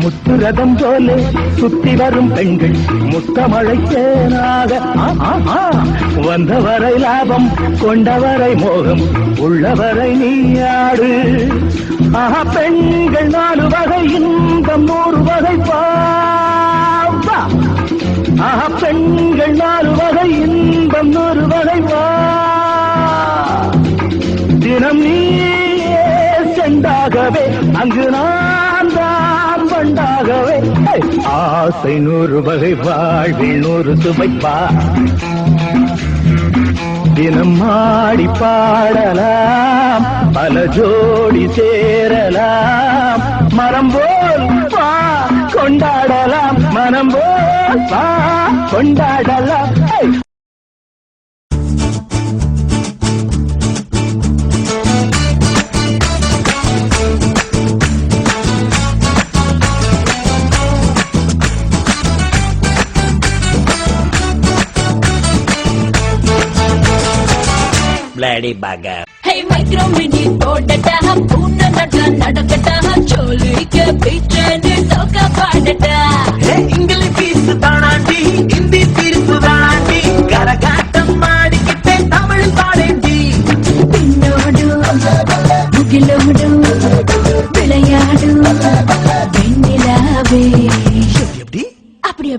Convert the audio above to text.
முத்துரதம் போல சுத்தி வரும் பெண்கள் முத்தமழை தேனாக வந்தவரை லாபம் கொண்டவரை மோகம் உள்ளவரை நீயாடு. ஆஹா, பெண்கள் 4 வகை இன்பம் 100 வகை பாவா. ஆஹா, பெண்கள் 4 வகை இன்பம் 100 வகை வா. தினம் நீயே செண்டாகவே அங்கு நான் தான் பண்டாகவே. ஆசை 100 வகை வாழ்வில் 100 சுவைப்பா. தினம் ஆடி பாடலாம் பல ஜோடி சேரலாம். மரம் போல் வா கொண்டாடலாம் மனம் போல் வா கொண்டாடலாம். Bloody bugger. Hey micro mini todata poona nata nadakata cholike bichane soka padata. Hey English piece தானாண்டி Hindi piece தானாண்டி கரகாட்டம் ஆடிக்கிட்டே தமிழ் பாடேண்டி. பின்னோடு முகிலோடு விளையாடு வெண்ணிலாவே. எப்படி அப்படி